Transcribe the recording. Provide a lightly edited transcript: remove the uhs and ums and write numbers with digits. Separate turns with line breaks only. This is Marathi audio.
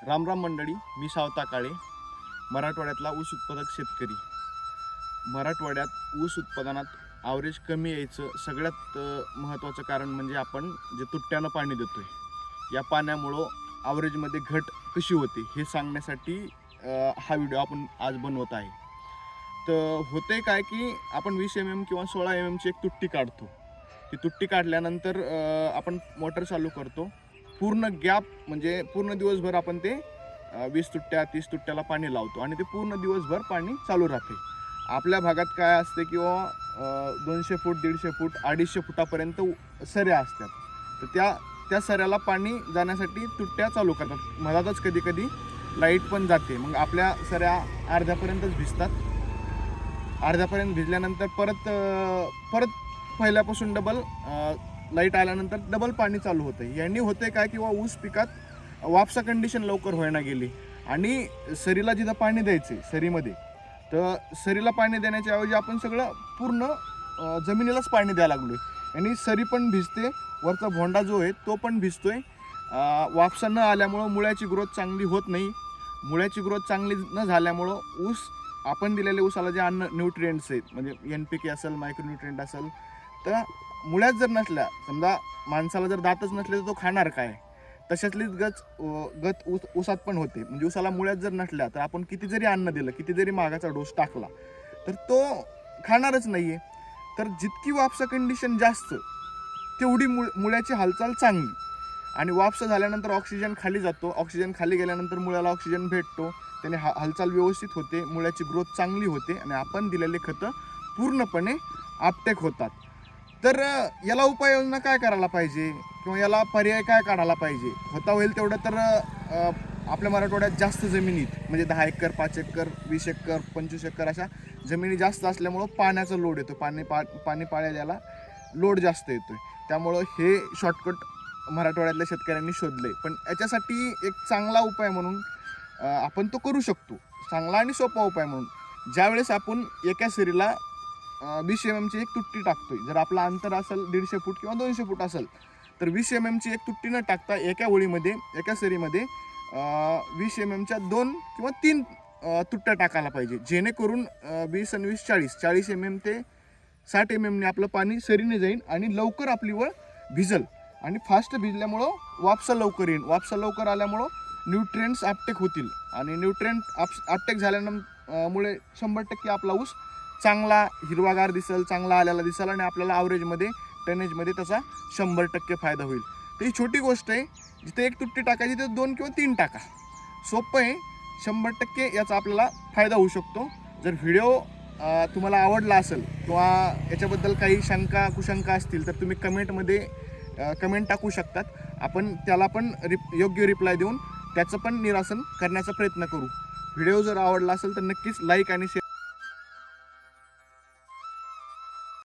रामराम मंडळी, मी सावता काळे, मराठवाड्यातला ऊस उत्पादक शेतकरी. मराठवाड्यात ऊस उत्पादनात ॲव्हरेज कमी यायचं सगळ्यात महत्त्वाचं कारण म्हणजे आपण जे तुट्ट्यानं पाणी देतो आहे, या पाण्यामुळं ॲव्हरेजमध्ये घट कशी होते हे सांगण्यासाठी हा व्हिडिओ आपण आज बनवत आहे. तर होते काय की आपण 20 mm किंवा 16 mmची एक तुट्टी काढतो. ती तुट्टी काढल्यानंतर आपण मोटर चालू करतो. पूर्ण गॅप म्हणजे पूर्ण दिवसभर आपण ते 20 तुट्ट्या 30 तुट्ट्याला पाणी लावतो आणि ते पूर्ण दिवसभर पाणी चालू राहते. आपल्या भागात काय असते किंवा 200 फूट 150 फूट 250 फुटापर्यंत सऱ्या असतात. तर त्या सऱ्याला पाणी जाण्यासाठी तुट्ट्या चालू करतात. मधातच कधी कधी लाईट पण जाते. मग आपल्या सऱ्या अर्ध्यापर्यंतच भिजतात. अर्ध्यापर्यंत भिजल्यानंतर परत पहिल्यापासून डबल लाईट आल्यानंतर डबल पाणी चालू होतं. यांनी होते काय किंवा ऊस पिकात वापसा कंडिशन लवकर व्हायला गेली आणि सरीला जिथं पाणी द्यायचे सरीमध्ये, तर सरीला पाणी देण्याच्या ऐवजी आपण सगळं पूर्ण जमिनीलाच पाणी द्यायला लागलोय. आणि सरी पण भिजते, वरचा भोंडा जो आहे तो पण भिजतोय. वापसा न आल्यामुळं मुळ्याची ग्रोथ चांगली होत नाही. मुळ्याची ग्रोथ चांगली न झाल्यामुळं ऊस आपण दिलेले ऊसाला जे अन्न न्यूट्रिएंट्स आहेत म्हणजे NPK असेल, मायक्रोन्यूट्रिएंट असेल, तर मुळ्यात जर नसल्या, समजा माणसाला जर दातच नसले तर तो खाणार काय, तशातलीच गत ऊसात पण होते. म्हणजे ऊसाला मुळ्यात जर नसल्या तर आपण किती जरी अन्न दिलं, किती जरी महागाचा डोस टाकला तर तो खाणारच नाहीये. तर जितकी वापसा कंडिशन जास्त तेवढी मुळ्याची हालचाल चांगली. आणि वापसा झाल्यानंतर ऑक्सिजन खाली जातो. ऑक्सिजन खाली गेल्यानंतर मुळ्याला ऑक्सिजन भेटतो, त्याने हालचाल व्यवस्थित होते, मुळ्याची ग्रोथ चांगली होते आणि आपण दिलेले खतं पूर्णपणे आपटेक होतात. तर याला उपाययोजना काय करायला पाहिजे किंवा याला पर्याय काय काढायला पाहिजे? होता होईल तेवढं तर आपल्या मराठवाड्यात जास्त जमिनीत म्हणजे 10 एकर 5 एकर 20 एकर 25 एकर अशा जमिनी जास्त असल्यामुळं पाण्याचा लोड येतो. पाणी पाळ्याला लोड जास्त येतोय. त्यामुळं हे शॉर्टकट मराठवाड्यातल्या शेतकऱ्यांनी शोधले. पण याच्यासाठी एक चांगला उपाय म्हणून आपण तो करू शकतो. चांगला आणि सोपा उपाय म्हणून ज्यावेळेस आपण एका सरीला 20 mmची एक तुट्टी टाकतोय, जर आपला अंतर असेल 150 फूट किंवा 200 फूट असेल, तर 20 mmची एक तुट्टी न टाकता एका ओळीमध्ये एका सरीमध्ये 20 mmच्या 2 किंवा 3 तुट्ट्या टाकायला पाहिजे. जेणेकरून 20 आणि 20 40 mm ते 60 mmने आपलं पाणी सरीने जाईल आणि लवकर आपली वळ भिजल. आणि फास्ट भिजल्यामुळं वापसा लवकर येईल. वापसा लवकर आल्यामुळं न्यूट्रिएंट्स आपटेक होतील आणि न्यूट्रिएंट आपटेक झाल्यामुळे 100% आपला ऊस चांगला हिरवागार दिसेल, चांगला आलेला दिसेल आणि आपल्याला ॲव्हरेजमध्ये टनेजमध्ये त्याचा 100% फायदा होईल. तर ही छोटी गोष्ट आहे. जिथे एक तुट्टी टाकायची तिथे 2 किंवा 3 टाका. सोपं आहे. 100% याचा आपल्याला फायदा होऊ शकतो. जर व्हिडिओ तुम्हाला आवडला असेल किंवा याच्याबद्दल काही शंका कुशंका असतील तर तुम्ही कमेंट टाकू शकतात. आपण त्याला पण योग्य रिप्लाय देऊन त्याचं पण निरासन करण्याचा प्रयत्न करू. व्हिडिओ जर आवडला असेल तर नक्कीच लाईक आणि शेअर